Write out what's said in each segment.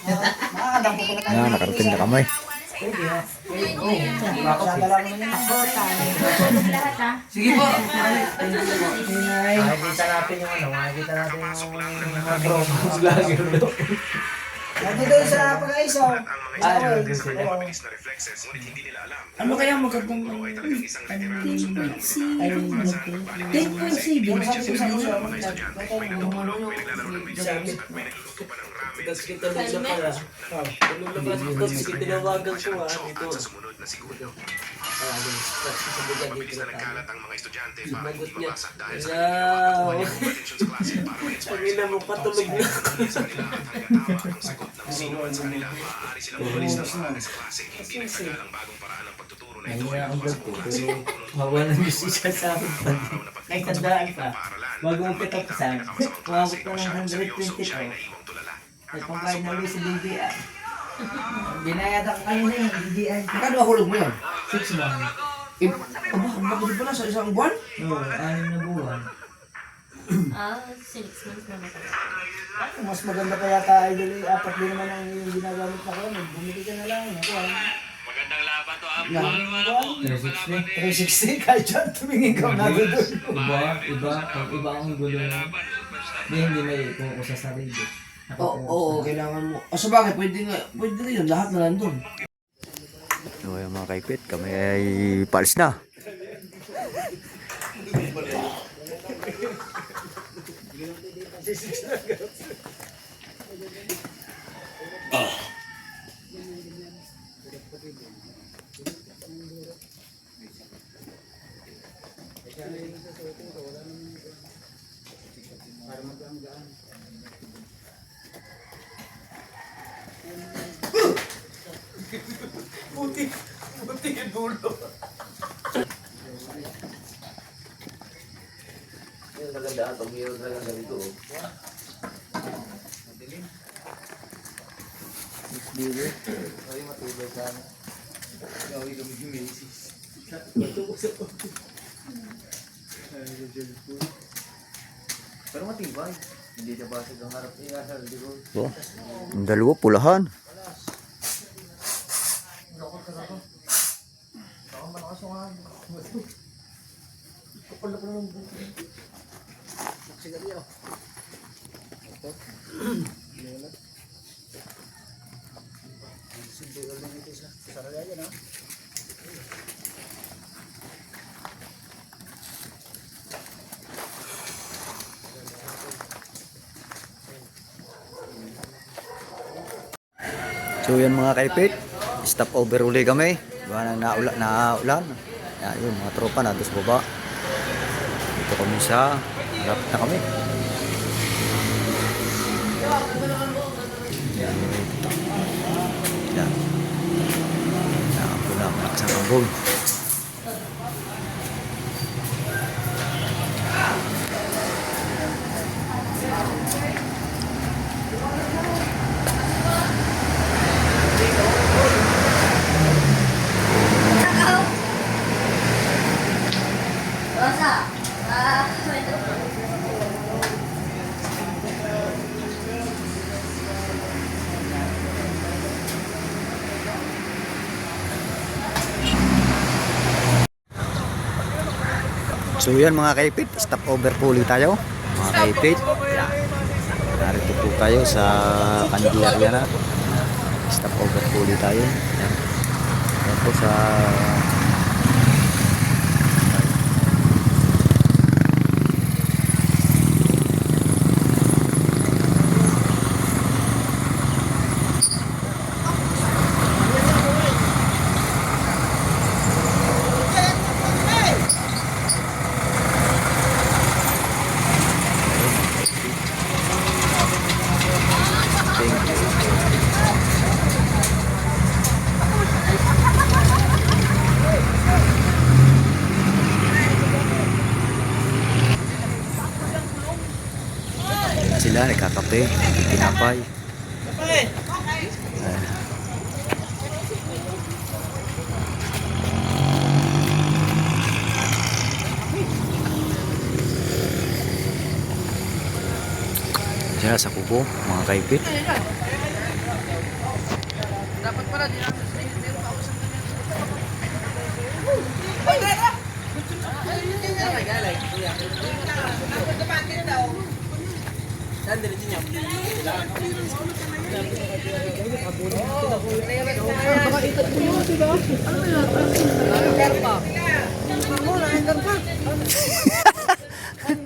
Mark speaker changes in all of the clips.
Speaker 1: Yan, nakarating na kami.
Speaker 2: Sige po.
Speaker 3: Makikita natin yung ano, makikita natin yung mga promos vlogger do.
Speaker 4: Nandito sa pag-aisaw.
Speaker 2: Ano kaya magandang 10.7?
Speaker 3: Tapos kita lang siya pala. Nung labas ko, tapos tinawagan ko ito. Sinagot niya. Wow! Pagina mo, patulog na ako.
Speaker 2: Nahira ang vlog ko, pero mawalan niyo siya sa akin pa. Ay, tandaan pa. Bago mo katapusan, umabot na ng 124. Ay, pagkain na ulit sa BBI.
Speaker 4: Binayad ako kanina yung BBI.
Speaker 3: Magkano mahulog mo yan?
Speaker 2: 6 months.
Speaker 3: Bakit pala sa isang buwan?
Speaker 2: Oo, 6 na buwan.
Speaker 5: 6 months na naman.
Speaker 4: Mas maganda pa yata idol eh. 4 din naman ang yung ginagamit na ko. Bumili ka na lang.
Speaker 6: Magandang laban to, Apple.
Speaker 4: 360 kahit dyan tumingin ka na doon.
Speaker 2: Iba ang gulo na. Hindi may kung sa sarili.
Speaker 3: Oo, kailangan mo. So bakit? Pwede rin yun. Lahat na nandun.
Speaker 1: So yung mga kaipit, kami ay paalis na.
Speaker 3: Buti yung dulo. Yung magandaan, pag mayroon talaga ganito. Madilim. Ay, matulog ka na. Gawin kami yung Macy's. Matulog sa pagod. Pero matibay. Hindi siya basag ang harap niya sa likod.
Speaker 1: So, ang dalawa pulahan.
Speaker 4: Kapal na naman buko. Magsigali ako. Ito. Lilat. Sibulan lang ito sa saragayan ha.
Speaker 1: So yan mga kaipit, stop over uli kami. Diba naulan. Yan yun, mga tropa na doon sa baba. Dito kami sa harap na kami. Yan. Yan. Nakapula, malakas ang ambon. So yan mga kaipit, stop over po ulit tayo mga kaipit. Narito po tayo sa Candiaria na. Stop over po ulit tayo. Yan. Yan po sa sila nagkakape, tinapay. Sila sa kubo, mga kaipit.
Speaker 4: Hindi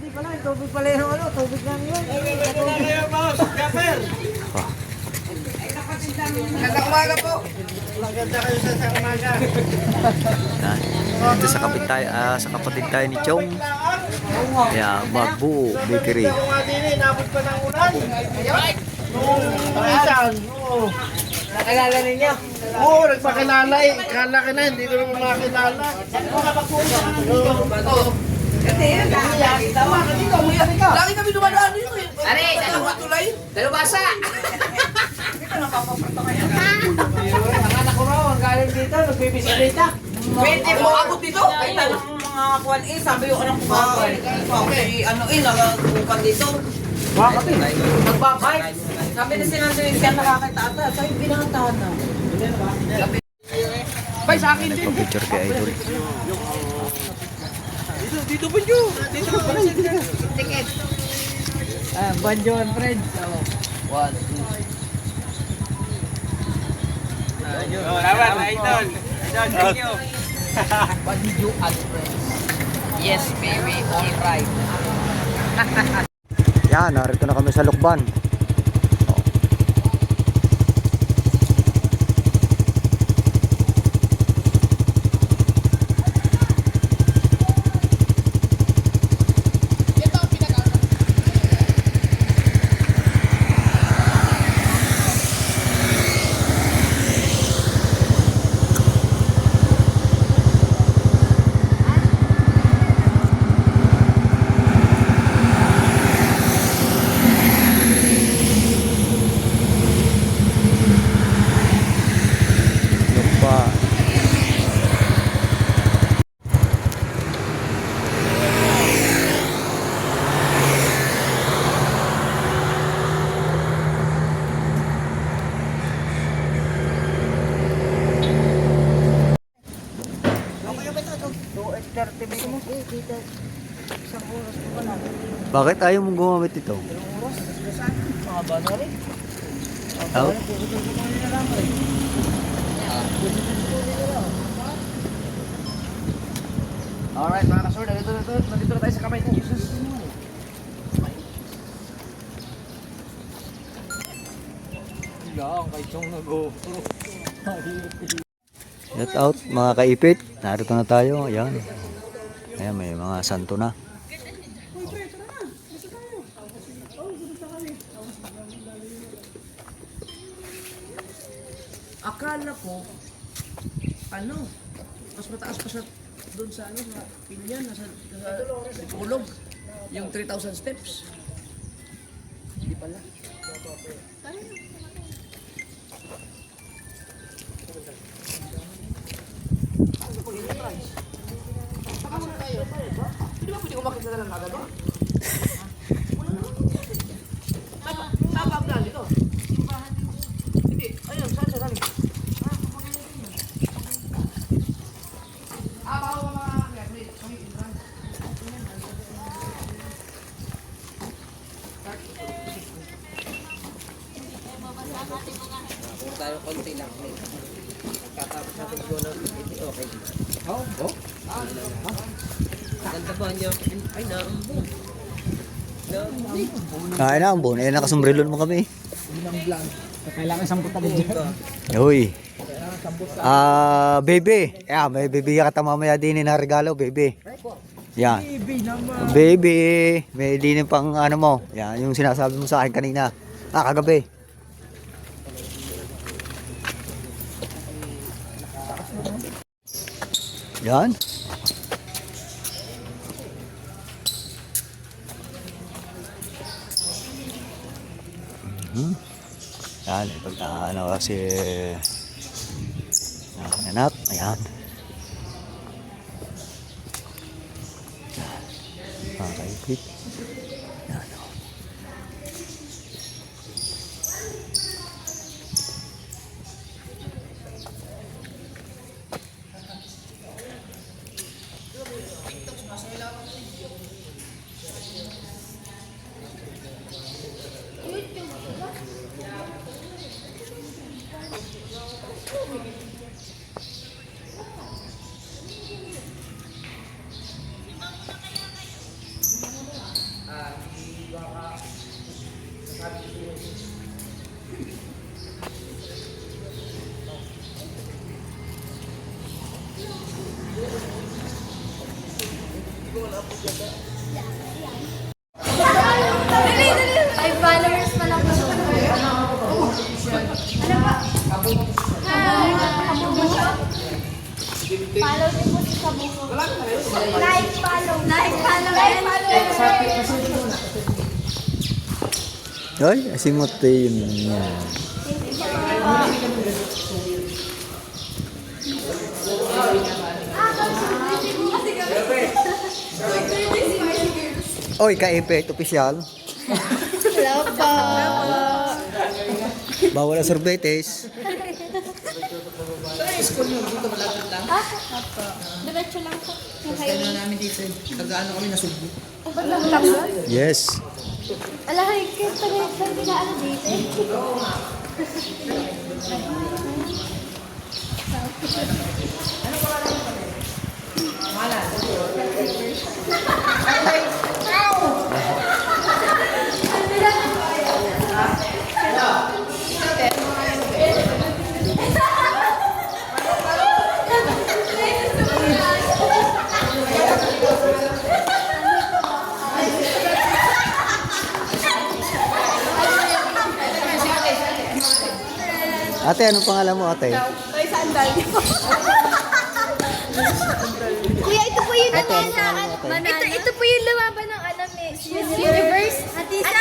Speaker 4: pala, tubig pala yung ano, tubig lang yun.
Speaker 1: Yan. Dito sa kapit tayo, sa kapatid tayo ni Chong. Yan, Magbuo Bakery.
Speaker 3: Inabot pa ng ulan. Pakisan. Oo.
Speaker 4: Nakilala ninyo?
Speaker 3: Oo, nagpakilala eh. Kala ka na, hindi ko naman makakilala.
Speaker 5: Lagi kami dumadaan dito eh. Are, dalubasa!
Speaker 4: Ang anak ko raw, ang galing dito, nagbibisikleta.
Speaker 5: Pwede mo abot dito? Ay, tanong mga kwan eh, sabi yung anak ko okay, ano eh, nakakupan dito.
Speaker 4: Bakit eh?
Speaker 5: Nagbabike. Sabi na sinanto yung siya nakakita ata, sabi pinantahan na. Bay, sa akin din.
Speaker 1: Nagpa-picture kay Idol.
Speaker 5: Dito ba yun? Dito ba yun? Ticket.
Speaker 4: Banjo and friends.
Speaker 5: One, two.
Speaker 6: Idol. Thank you.
Speaker 5: Banjo and friends. Yes, baby, all right.
Speaker 1: Yan, narito na kami sa Lukban. Lukban. Bakit ayaw mong gumamit ito? Oh?
Speaker 3: Alright mga kasur, nandito na tayo sa kamay ng Jesus.
Speaker 1: Shout out mga kaipit. Narito na tayo. Ayan. Ayan, may mga santo na.
Speaker 5: Akala ko, ano, mas mataas pa sa doon sa ano, sa Pinyan, nasa ulog, yung 3,000 steps. Hindi pala. Hindi ba pwede kumakit na lang agad ba? Tabag na dito. Hindi, ayun, saan siya galing? Kung tayo konti lang. Katapos natin ko na okay. Oh? Ganda ba niya? Ay, naambong.
Speaker 1: Kaya na, ang bon. Ayan, nakasumbrelon mo kami.
Speaker 4: Kailangan samput agad dyan.
Speaker 1: Uy. Baby. Yeah, may bibigyan ka mamaya din na regalo, baby. Yan. Baby. May din pang ano mo. Yan, yung sinasabi mo sa akin kanina. Kagabi. Yan. Yan, ipagtahan ako kasi anak, ayan. Mga kaipit. Yan.
Speaker 7: Ay, followers pa lang po. Ano ba? Hi! Follow din po si Kabuko. Like, follow. Like, follow. Like, follow.
Speaker 1: Ay, asimot yun. Yan. Oy, ka-effect official.
Speaker 7: Hello po.
Speaker 1: Bawal ang sorbetes.
Speaker 7: Ah, opo. Diretso lang po.
Speaker 5: Kaya namin dito. Nag-ano kami nasugbo.
Speaker 7: Ba't lang tanggal?
Speaker 1: Yes.
Speaker 7: Ala, kayo tayo pinaano dito.
Speaker 1: Ate, anong pangalan mo, ate?
Speaker 7: May sandal. Kuya, ito po yung lumaban. Ito po yung lumaban ng Miss Universe. Atisa.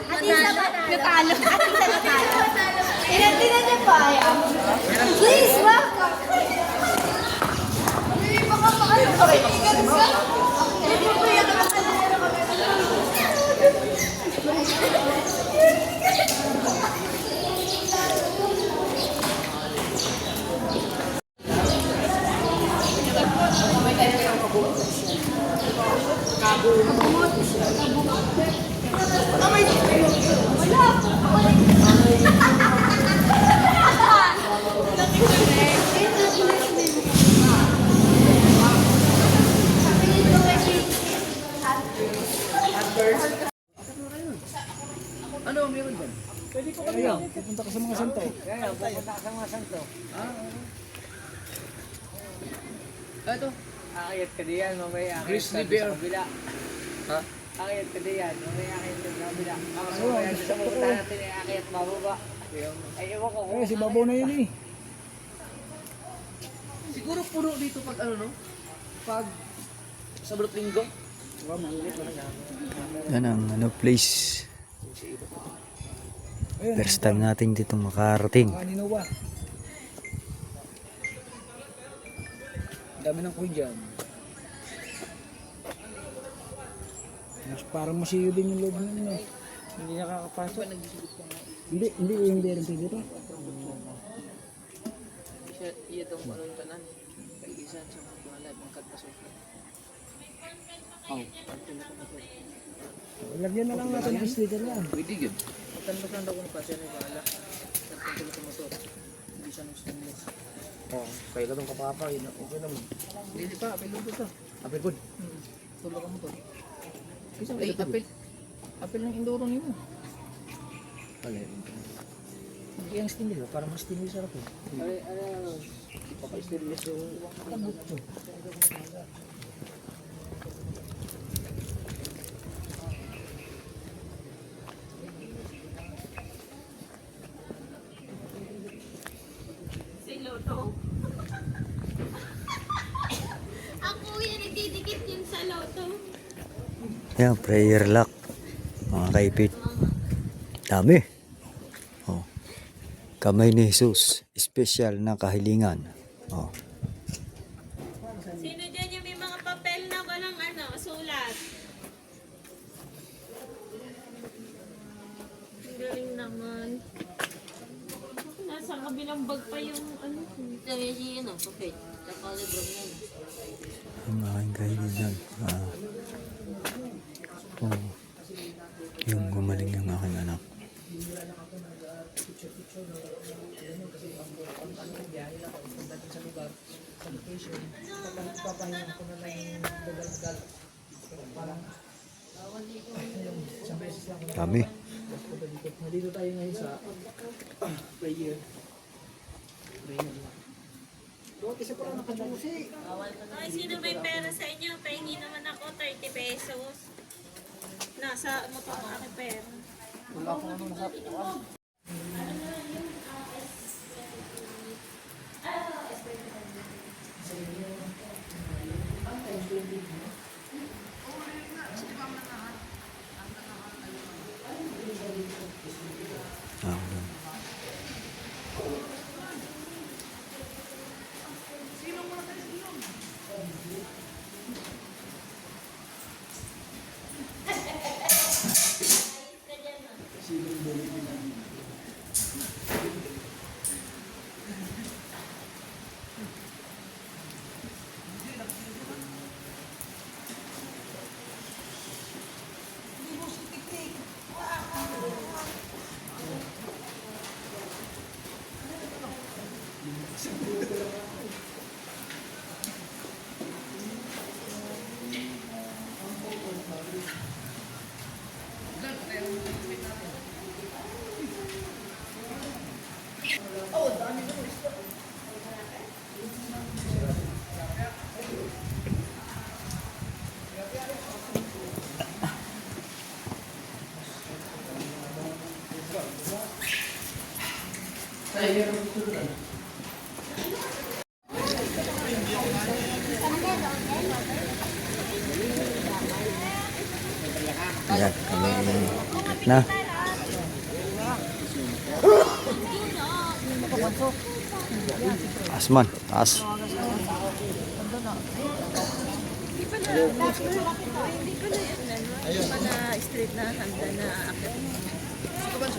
Speaker 7: Atisa natalo. Atisa natalo. Tinan niyo po ay please, welcome. Baka paano ko rin. Ito po yung
Speaker 5: Ano, meron ba?
Speaker 4: Pupunta ka sa mga santo.
Speaker 5: Ito.
Speaker 6: Akayat ka diyan, mamaya akayat
Speaker 5: Grizzly
Speaker 6: ka
Speaker 5: bear.
Speaker 6: sa kabila.
Speaker 5: Ha?
Speaker 6: Akayat ka diyan, mamaya akayat ka sa kabila. Mamaya sa pupunta natin ay akayat mababa. Ay, ewan ko kung
Speaker 4: Si Babaw na yun eh.
Speaker 5: Siguro puno dito pag ano, no? Pag sa Balot Linggo.
Speaker 1: Yan ang place. First time natin ditong makarating.
Speaker 4: Kanino ba? Dami ng kuy dyan. Parang masiyo din yung loob ng ano.
Speaker 6: hindi nakakapasok.
Speaker 4: Hindi rin dito.
Speaker 5: Iya itong ano yung tanan. Kaigisan sa mga malay, mga kagpasok.
Speaker 4: Lagyan na lang natin ang sticker na.
Speaker 5: Pwede yun. Magtanong lang daw kung pasya na yung bahala. Nagtanong ko motor. Hindi siya nung stainless.
Speaker 3: Kaya ka itong kapapa, yun. Okay naman.
Speaker 5: Hindi pa, apel lang ito.
Speaker 3: Apel good.
Speaker 5: Tulog ka motor. Ay, apel. Apel ng Indoro niyo.
Speaker 4: Hindi ang sticker para mas sticker sarap eh.
Speaker 3: Papa-stainless yung...
Speaker 7: Ako yan, nagdidikit yun sa loto.
Speaker 1: Yan, prayer lock. Mga kaipit. Dami. Oh. Kamay ni Jesus. Espesyal na kahilingan. Oh.
Speaker 8: Sino dyan yung may mga papel na walang sulat? Ang galing naman. Nasa kabilang bag pa yung papel.
Speaker 1: Ang aking kahilingan. Oh. Yung gumaling yung aking anak.
Speaker 5: Ano yung biyahe lang, pagdating sa lugar, sa location, papahinga ko na lang yung dagal-dagal. Parang, yung isang beses lang.
Speaker 1: Kami.
Speaker 5: Nandito tayo ngayon sa prayer. Prayer lang. Kasi parang nakatusi.
Speaker 8: Ay, sino may pera sa inyo? Pahingi naman ako 30 pesos. Nasa motor ang aking pera.
Speaker 5: Wala akong ano nakatuan.
Speaker 1: Ah, Ayan, kami na. Asman, taas.
Speaker 8: Street na handa na akit.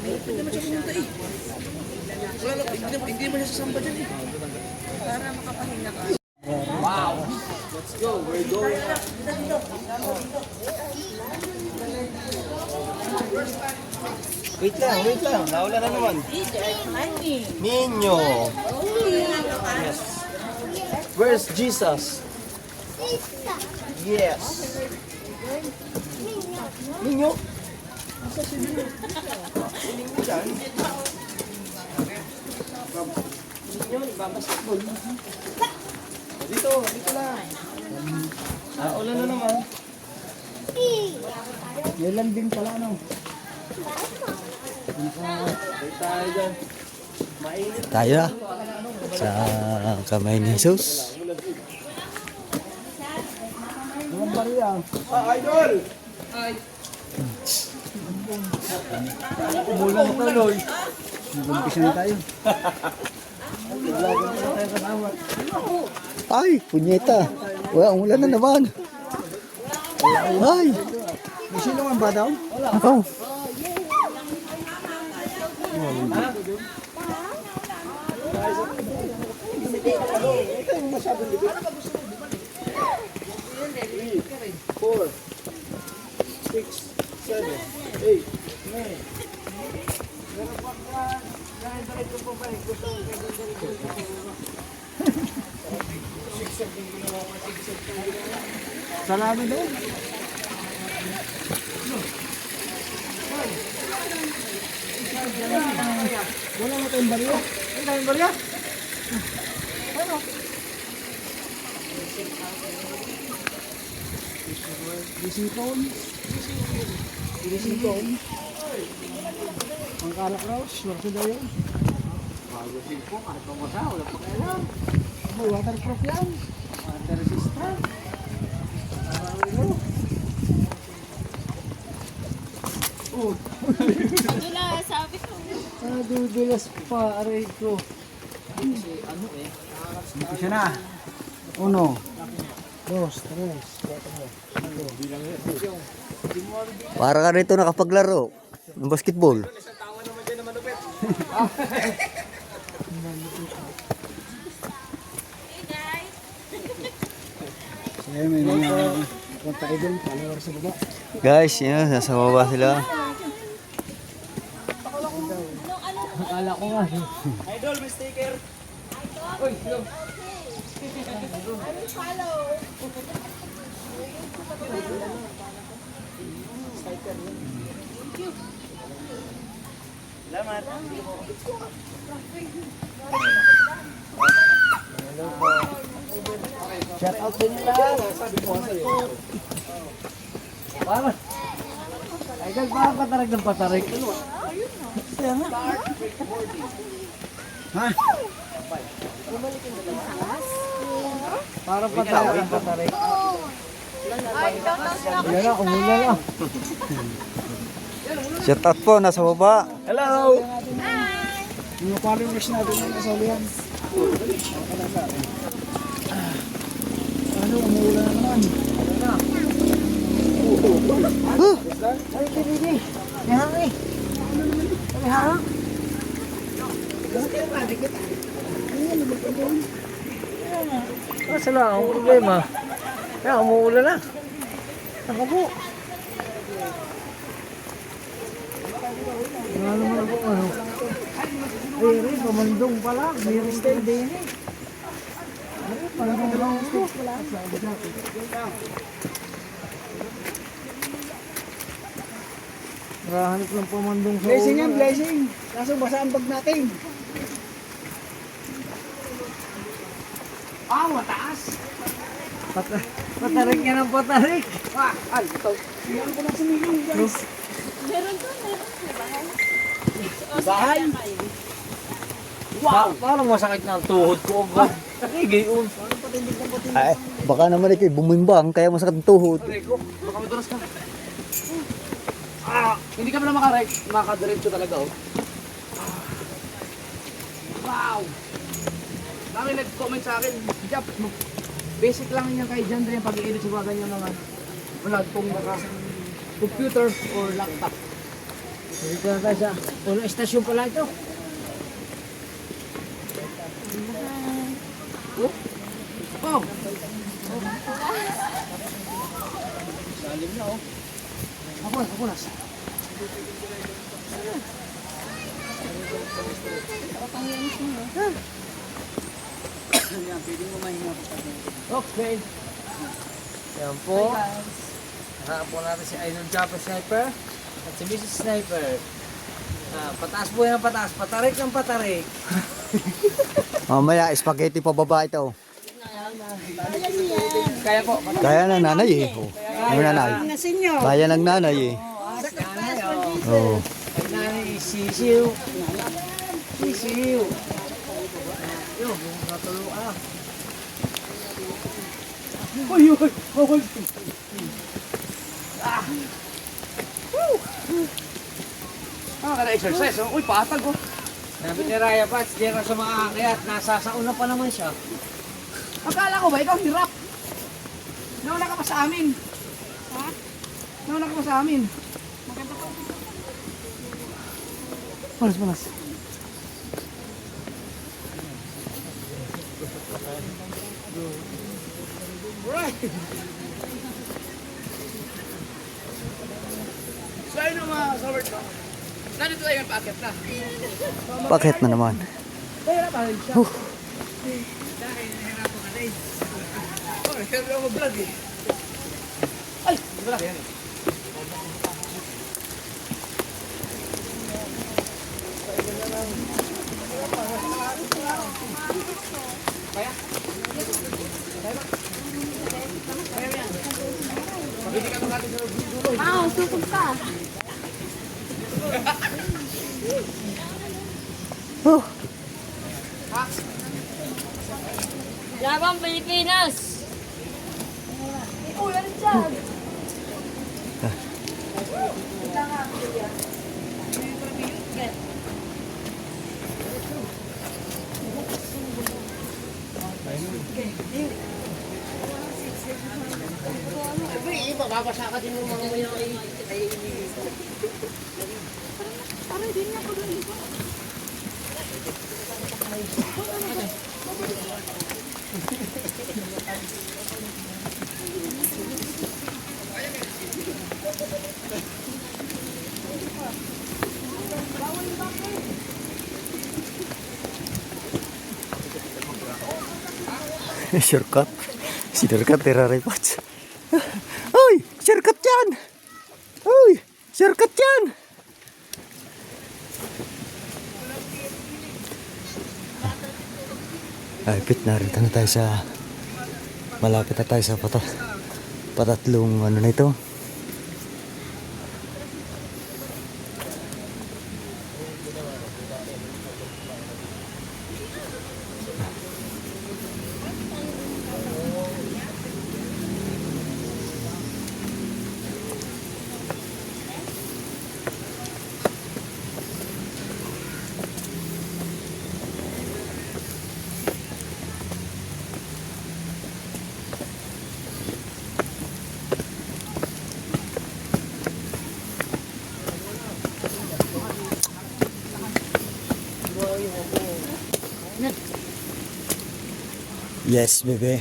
Speaker 5: Hindi naman siya pumunta eh. Wala lang, hindi naman siya sasamba dyan eh.
Speaker 8: Para makapahinga ka.
Speaker 3: Wait lang. Nawala na naman. Ninyo. Yes. Where's Jesus? Yes. Ninyo? Asa si Ninyo? Ninyo dyan. Ninyo, nagbabasketball. Dito lang. Ulan na naman.
Speaker 4: Yun din pala, no?
Speaker 3: Tayo dyan. Mainit.
Speaker 1: Tayo na. Sa kamay ni Jesus.
Speaker 4: Walang bariya.
Speaker 3: Idol!
Speaker 4: Umulan na tuloy. Nag-umpisa na tayo.
Speaker 1: Ay, punyeta. Wala, ulan na naman. Ay.
Speaker 4: May silungan ba daw?
Speaker 1: Ako.
Speaker 3: Four, 6, 7, 8, 9.
Speaker 4: Salami daw. Wala na tayong bariya. Wala tayong bariya. Ano? Disipon. Ang kalak raw, swerte daw yun. Bago silpo, kahit pamasa, wala pa kailang. Waterproof yan. Water resistant.
Speaker 8: Wala, sabi ko.
Speaker 4: Dudulas pa, aray ko.
Speaker 5: Ano eh.
Speaker 4: Umpisa na. 1, 2, 3, 4.
Speaker 1: Para ka rito nakapaglaro ng basketball.
Speaker 4: Kaya may mga kontak doon, follower sa baba.
Speaker 1: Guys, yun, nasa baba sila.
Speaker 4: Akala ko nga.
Speaker 3: Idol, may sticker.
Speaker 2: Shout out sa inyo lahat. Parang. Ay, parang patarik ng patarik. Ha? Parang patarik ng patarik. Yan na, umulan na.
Speaker 1: Shout out po, nasa baba.
Speaker 2: Hello!
Speaker 4: Yung followers natin ng kasalihan. Ano, umuulan na naman.
Speaker 2: Ay, kibili. May hangin. May hangin. Kasi lang, ang problema. Kaya umuulan na. Ako po. Wala naman ako ano. Ay, rin, pamandong pala. May restel din eh. Ay, parang dalawang gusto. Nakahanip lang pamandong sa
Speaker 4: Blessing
Speaker 2: ulan.
Speaker 4: yan, blessing. Kaso basa ang bag natin. Ah, mataas.
Speaker 2: Patarik yan ang patarik.
Speaker 4: Ah, ay, ito. Iyan ko lang sumilong, guys. Bahay.
Speaker 2: Wow! Parang masakit na ang tuhod ko. Ay, gayon.
Speaker 1: Ay, baka naman ikaw bumimbang, kaya masakit ang tuhod.
Speaker 4: Rico, baka madulas ka. Ah, hindi ka pala makadiretso talaga, oh. Wow! Dami nag-comment sa akin, Jap, basic lang yan kay John Dre yung pag-i-edit sa mga ganyan mga vlog kung computer or laptop.
Speaker 2: Dito na tayo sa unang estasyon pala ito.
Speaker 4: Oh!
Speaker 2: Salim na oh.
Speaker 4: Ako na.
Speaker 2: Okay. Yan po. Harap po natin si Idol Japa Sniper at si Mrs. Sniper. Pataas po yan, pataas. Patarik ng patarik.
Speaker 1: Mamaya, spaghetti pa baba ito.
Speaker 4: Kaya po.
Speaker 1: Kaya ng nanay eh. Oh. Yung nanay. Kaya ng nanay eh. Oh.
Speaker 2: Ay nanay, sisiw. Sisiw. Yun, natulo ah.
Speaker 4: Uy! Kada-exercise, oh. Uy, patag, oh.
Speaker 2: Sabi ni Raya Pats, di na siya makakayat. Nasa sauna pa naman siya.
Speaker 4: Akala ko ba, ikaw hirap. Nauna ka pa sa amin. Ha? Nauna ka pa sa amin. Panas. Right. So ayun mga Robert, no? Nandito tayo yung packet na.
Speaker 1: Bakit na naman?
Speaker 4: Kaya pa rin siya. Dahil nahirapan ka rin. Oh, nagkaroon ako vlog eh. Ay! Di ba lang yan?
Speaker 7: Wow, tukog ka.
Speaker 8: Labang Pilipinas!
Speaker 7: Ulan dyan.
Speaker 4: Babasa ka din ng mga may
Speaker 1: Shortcut. Shortcut, Ferrari Pots. Uy! Shortcut yan! Uy! Shortcut yan! Ay, pit, narito na tayo sa malapit na tayo sa patatlong ano na ito. Yes, bebe.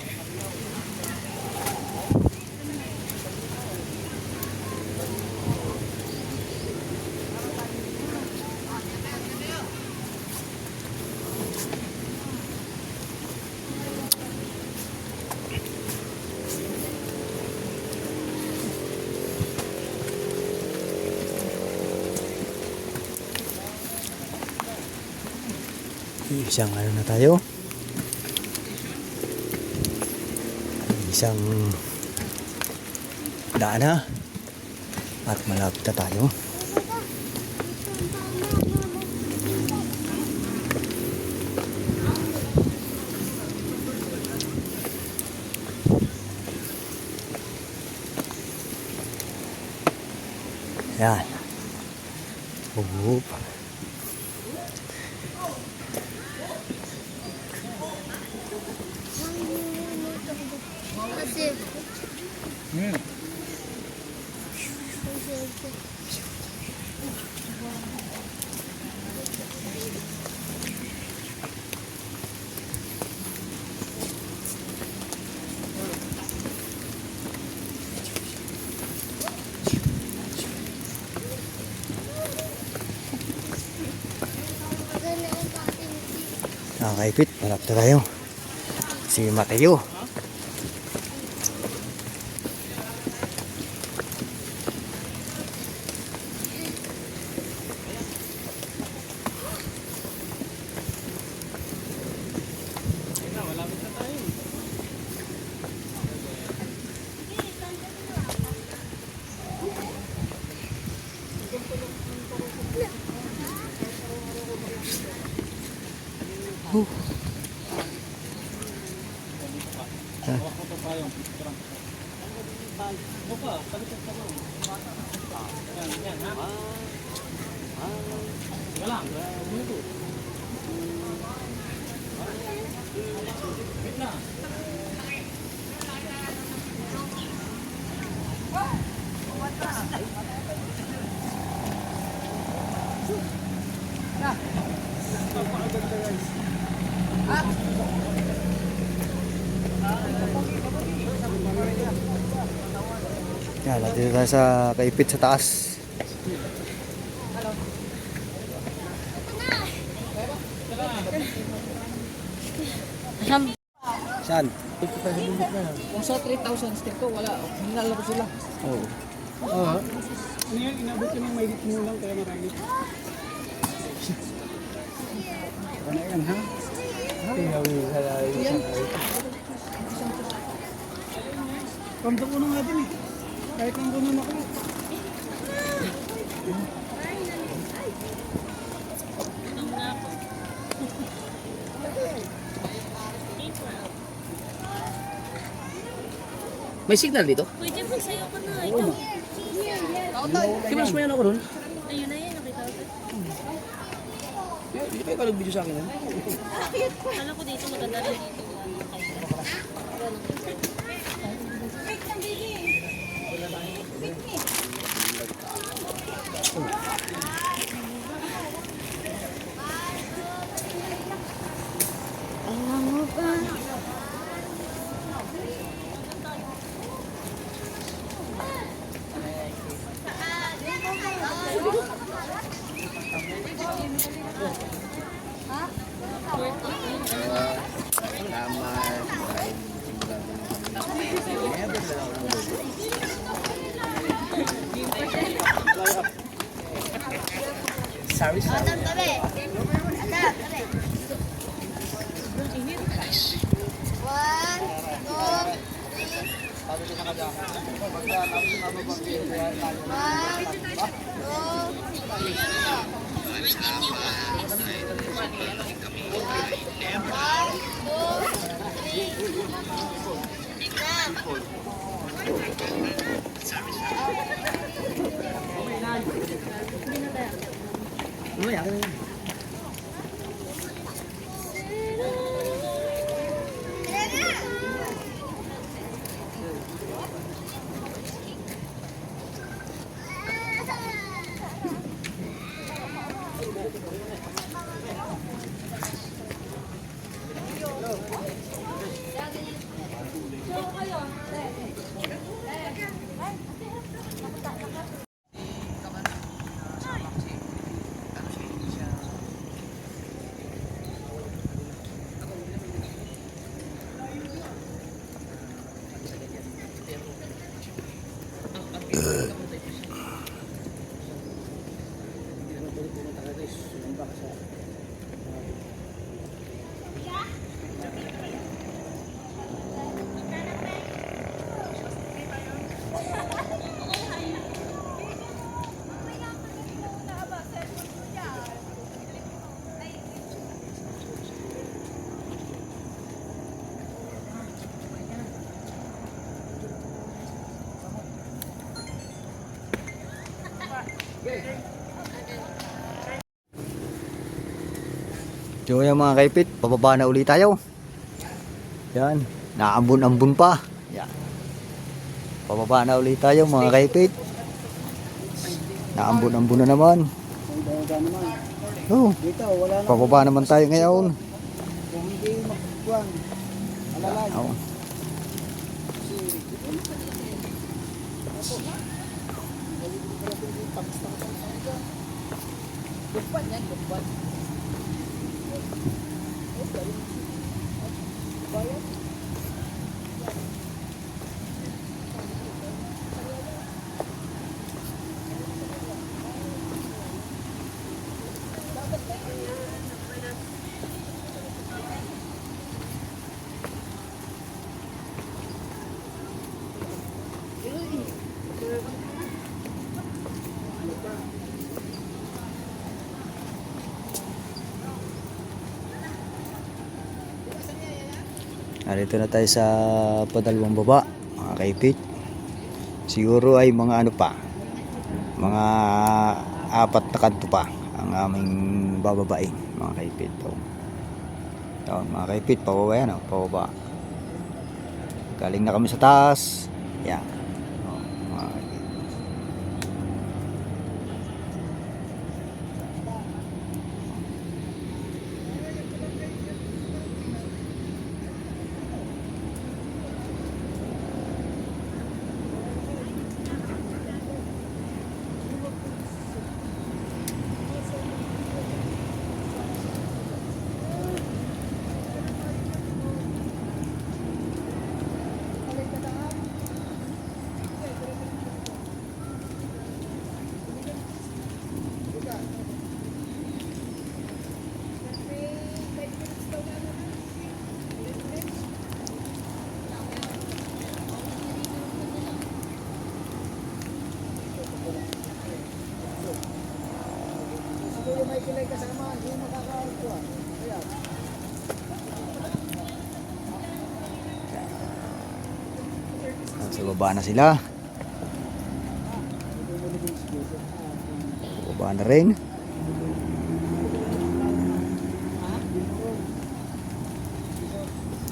Speaker 1: Isang ano na tayo? Isang daan na at malapit na tayo. Yan. Oop.
Speaker 7: Kasi...
Speaker 1: Nakakaipit, malapit na tayo. Si Mateo. Yan, dito tayo sa kaipit sa taas. Saan?
Speaker 5: Kung sa 3,000 step ko, wala. Hinala ko sila.
Speaker 1: Oo.
Speaker 3: Oo. Ano yan? Inabot ko ng may mo lang kaya marami. Ano yan, ha? Tiyawi sa layo. Kamta ko na natin eh. Kahit ang puno na ko.
Speaker 5: May signal dito?
Speaker 8: Pwede mo sa'yo ko na. Ito.
Speaker 5: Kimas mo yan ako doon?
Speaker 8: Ayun na yan. Nakita ko.
Speaker 5: Hindi kayo nag-video sa akin.
Speaker 8: Alam ko dito maganda rin dito.
Speaker 7: Alam mo ba?
Speaker 3: Salamat.
Speaker 4: service.
Speaker 7: Adam, tabi. Adam, tabi.
Speaker 1: 'Yo yung mga kaipit, pababa na ulit tayo. Yan, naambun-ambun pa. Yan. Pababa na ulit tayo mga kaipit. Naambun-ambun na naman. Oh,
Speaker 3: Dito, wala na.
Speaker 1: pababa naman tayo ngayon.
Speaker 3: Kung hindi magkuhan, alalay.
Speaker 1: Oh. Narito na tayo sa padalawang baba, mga kaipit. Siguro ay mga ano pa, mga 4 na kanto pa ang aming bababain, mga kaipit. So, mga kaipit, pababa yan, pababa. Galing na kami sa taas. Yan. Mga kaipit.
Speaker 3: Siguro may kilay kasama, hindi makakakuhan. Kaya,
Speaker 1: Sa baba na sila. Baba na rin.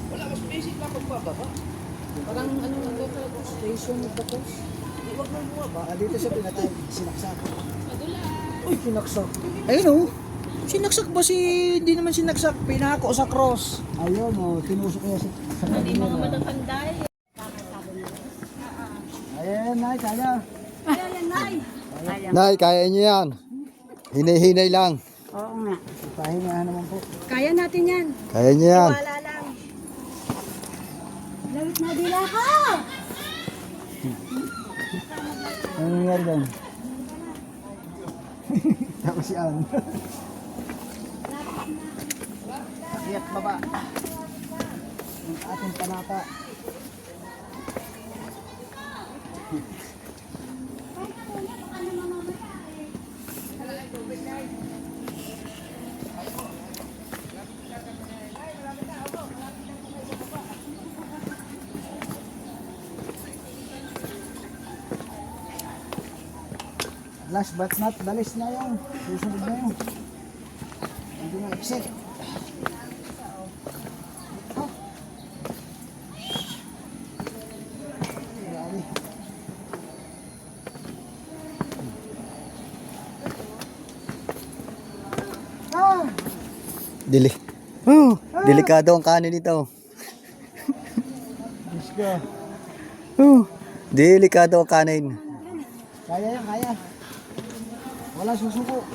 Speaker 5: Wala, mas basic lang pagbababa. Parang ano lang ito, station of the coast. Huwag mo bumaba.
Speaker 3: dito siya pinatay, sinaksak.
Speaker 5: Uy, pinaksak.
Speaker 3: Ayun o. Sinaksak ba si... Hindi naman sinaksak. Pinako sa cross. Ayun o. Tinusok niya sa
Speaker 8: Hindi mga matatanda eh.
Speaker 3: Ayan, Nay. Kaya.
Speaker 1: Nay, kaya nyo yan. Hinay-hinay lang.
Speaker 7: Oo nga.
Speaker 3: Pahingahan naman po.
Speaker 7: Kaya natin yan.
Speaker 1: Kaya nyo yan.
Speaker 7: Wala lang. Lawit na dila ka!
Speaker 3: Ano nangyari doon? Tapos si Ann. Akyat baba. Ang ating panata. Last but not the least na yun. Susunod na yun. Hindi na exit. Oh. Grabe. Ah!
Speaker 1: Delikado ang kanin nito.
Speaker 3: Let's go.
Speaker 1: Delikado ang kanin.
Speaker 3: Kaya yan, kaya. Wala susuko.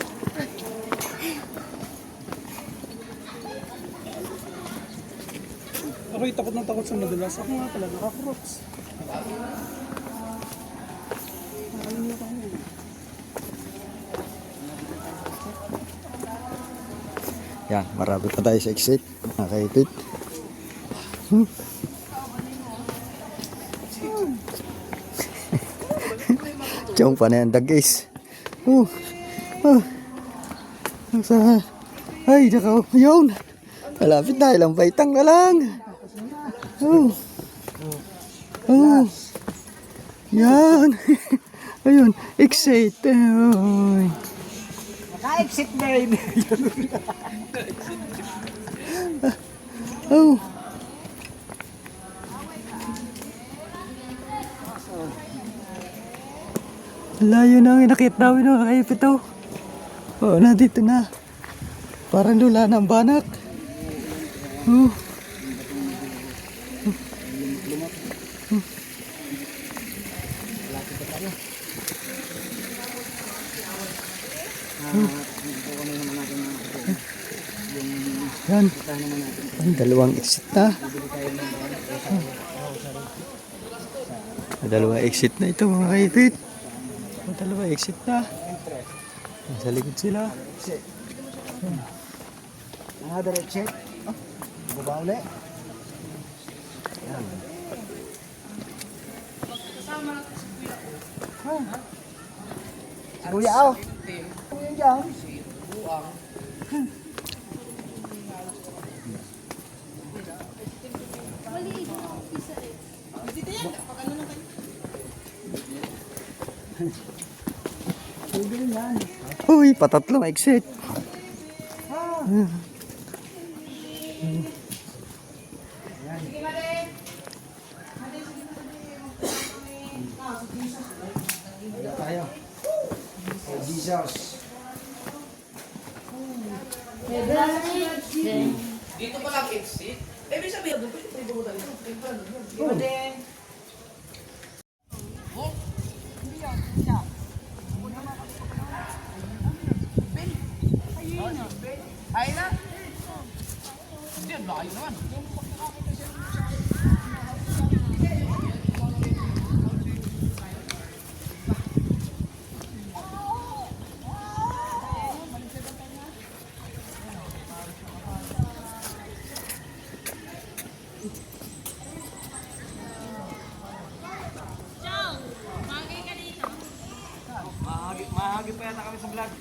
Speaker 9: Ako'y takot na takot sa madalas. Ako nga pala, nakakrooks.
Speaker 1: Yan, marami pa tayo sa exit. Nakaipit. Chong pa na yan, guys. Ay, nakaw. Yun. Malapit na, ilang baitang na lang. Yan. Ayun, exit. Ay.
Speaker 3: Naka-exit na rin.
Speaker 1: Oh. Layo na ang inakit namin ng kaipit oh. Oo, nandito na. Parang lula ng banak. Oh. Yan. Ang dalawang exit na. Ang dalawang exit na ito mga kaipit. Ang dalawang exit na. Sa likod sila.
Speaker 3: Another exit. Oh, baba ulit. Yan. Si Kuya Aw. Kuya dyan.
Speaker 1: Uy, patatlong exit.
Speaker 3: Tayo. Oh, Jesus.
Speaker 5: Dito pa lang exit. Ibig sabihin, doon pa siya pwede mo dito. Ay na. Hindi, layo naman.
Speaker 8: Chong, bagay ka dito.
Speaker 5: Mahagi pa yata kami sa vlog.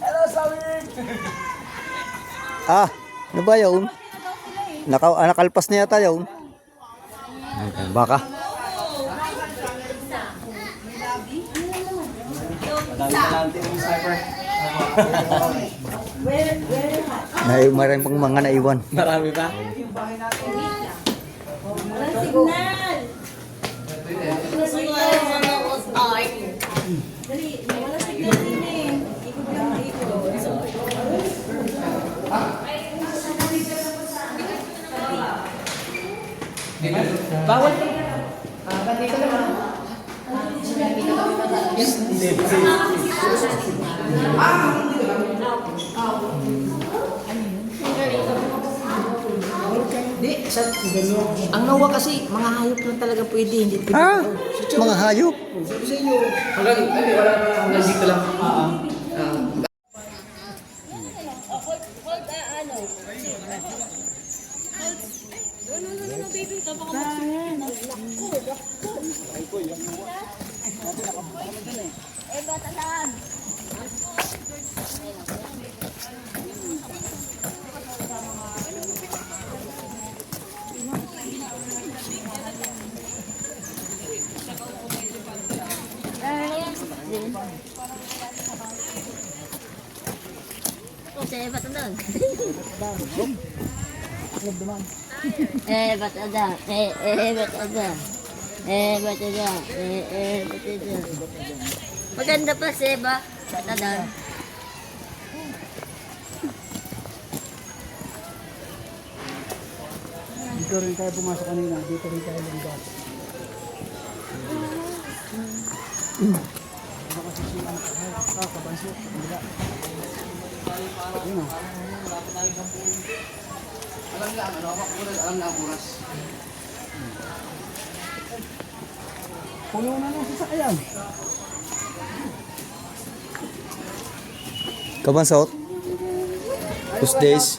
Speaker 5: Hello, Sawin!
Speaker 1: Ah, ano ba yun? Nakalpas na yata yun. Baka. Maraming pang mga naiwan.
Speaker 5: Marami pa?
Speaker 2: Bawal. Ang nawa kasi, mga hayop lang talaga pwede, hindi pwede.
Speaker 1: Ha? Mga hayop?
Speaker 4: Hanggang dito lang.
Speaker 7: Eh, bata lang. Ba't ada? Ba't ada? Ba't ada? Ba't ada? Ba't ada? Maganda pa, Seba. Ba't ada?
Speaker 9: Dito rin tayo pumasok kanina. Dito rin tayo lumabas. Kabanso. Wala. Yun o.
Speaker 4: Alam lang, ano ako, alam na ang oras.
Speaker 9: Puno na lang sa sasakyan.
Speaker 1: Kabansot? Tuesdays?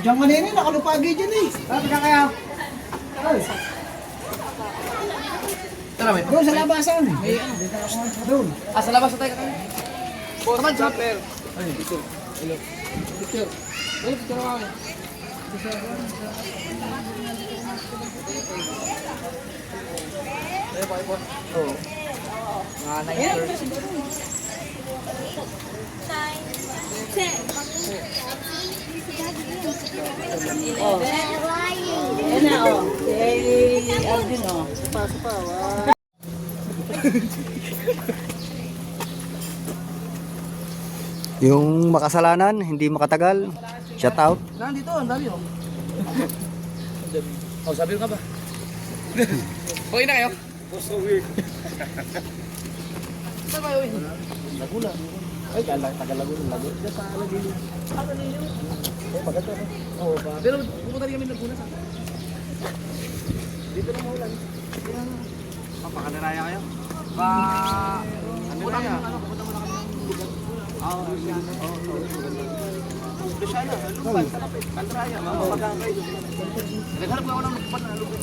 Speaker 9: Diyan kanina, nakalupagi dyan eh. Bakit na kaya?
Speaker 4: Tara, may.
Speaker 9: Doon sa labasan. Doon.
Speaker 4: Sa labas na tayo kakain. Taman, chopper. Ay, picture. Hello. Picture. Ay, picture ako. Ay, pa, iPhone. Oo. Mga 9:30.
Speaker 6: Yan na, oh. Si Alvin, oh. Sapa, wow.
Speaker 1: Yung makasalanan, hindi makatagal. Shout out.
Speaker 4: Nandito, ang dami, oh. Oh, sabi ka ba? Okay na kayo? So weird. Saan kayo? Laguna. Ay, tagal Laguna. Laguna sa Laguna. Oh, maganda. Oo, ba? Pero pumunta rin kami ng Laguna. Dito na maulan. Papakanaraya kayo? Pumunta kami ng ano? Pumunta muna kami ng lugar. Luciana, Lupan, Salapit, Candraya, mga magkakay doon. Naghanap nga ako ng lupan na lugar.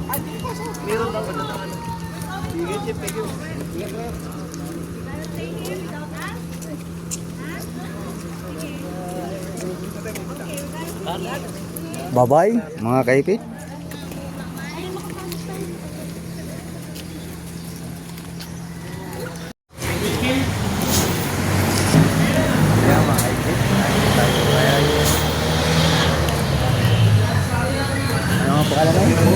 Speaker 4: Ay, di pa sa. Meron lang ba na ano? Sige, Chip, thank you. Sige, sir.
Speaker 1: Bye-bye, mga kaipit. Ayan, mga kaipit. Ano ang pangalan mo?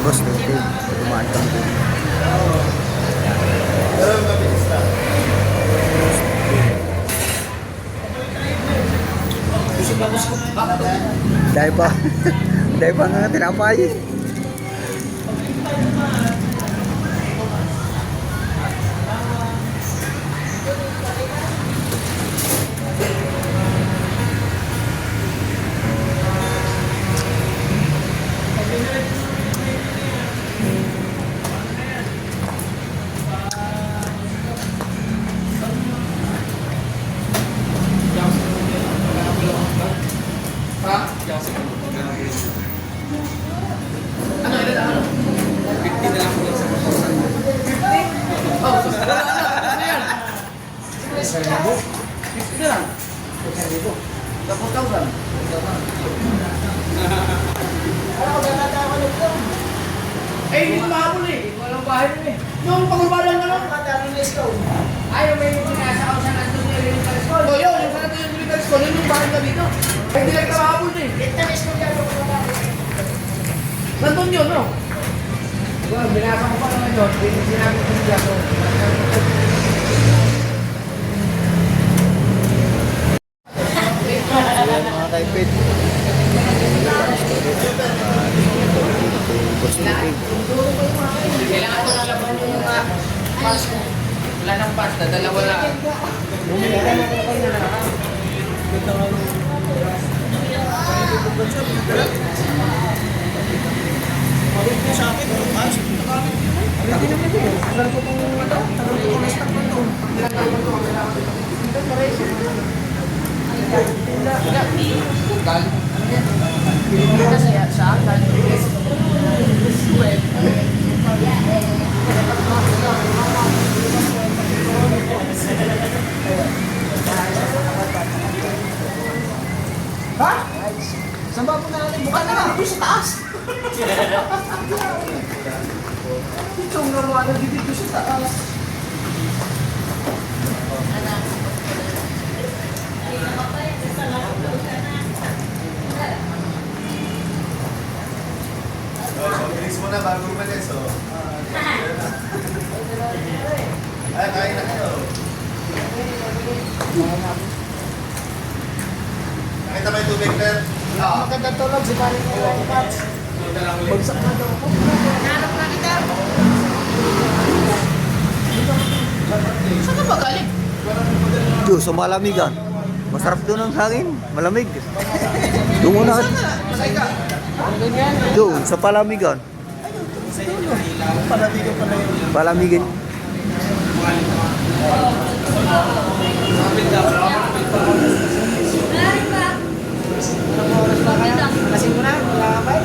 Speaker 1: Boss, dumaan kami dun. Dahil pa nga tinapay.
Speaker 4: Eh, hindi ko mahabol eh. Walang bahay rin eh. Yung pagbabalan na lang. Ayaw may yung nasa ako sa nandun yung military school. So yun, yung sa nandun yung military school, yun yung bahay na dito. Eh, hindi lang ka mahabol eh. Military school yan. Nandun yun, no? Well, binasa ko pa naman yun. Sinabi ko siya.
Speaker 1: Ayan, mga kaipit. Boss meeting.
Speaker 4: Kailangan ko na laban yung pass. Wala nang pass, dalawa lang.
Speaker 9: Saan ba po natin? Buka na nga. Doon sa taas. Itong naman na dito sa taas.
Speaker 3: Bilis mo na bago umalis, oh. Ay, kain na kayo. Nakita ba yung tubig, Fer?
Speaker 9: Maganda tulog si Paring Pats. Bagsak na daw ako.
Speaker 4: Nanap na kita. Saan ka ba galing?
Speaker 1: Doon sa malamigan. Masarap doon ang hangin. Malamig. Doon muna. Doon sa palamigan. Palamigin.
Speaker 9: Lasing mo na? Wala ka ba?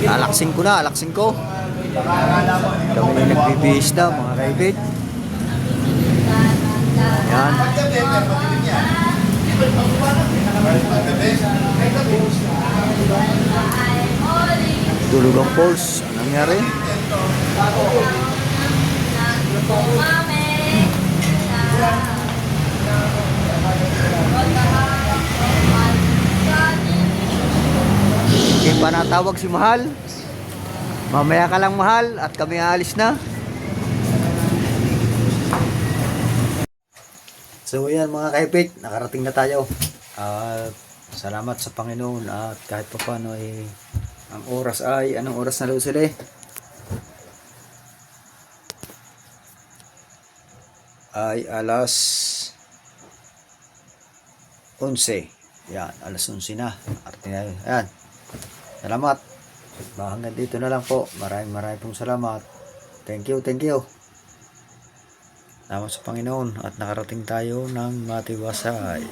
Speaker 1: Alaksin ko na, alaksin ko. Kami na nagbibihis na, mga kaibig. Yan.
Speaker 3: Paggabi, Fer, paggabi niya. Paggabi.
Speaker 1: Tulog ang pulse. Anong nangyari? Hindi pa natawag si Mahal. Mamaya ka lang, Mahal, at kami aalis na. So yan mga kaipit, nakarating na tayo. At salamat sa Panginoon at kahit pa paano ang oras ay, anong oras na daw sila ay alas 11. Yan, alas 11 na. Ayan. Salamat. Hanggang dito na lang po. Maraming pong salamat. Thank you. Salamat sa Panginoon at nakarating tayo ng matiwasay.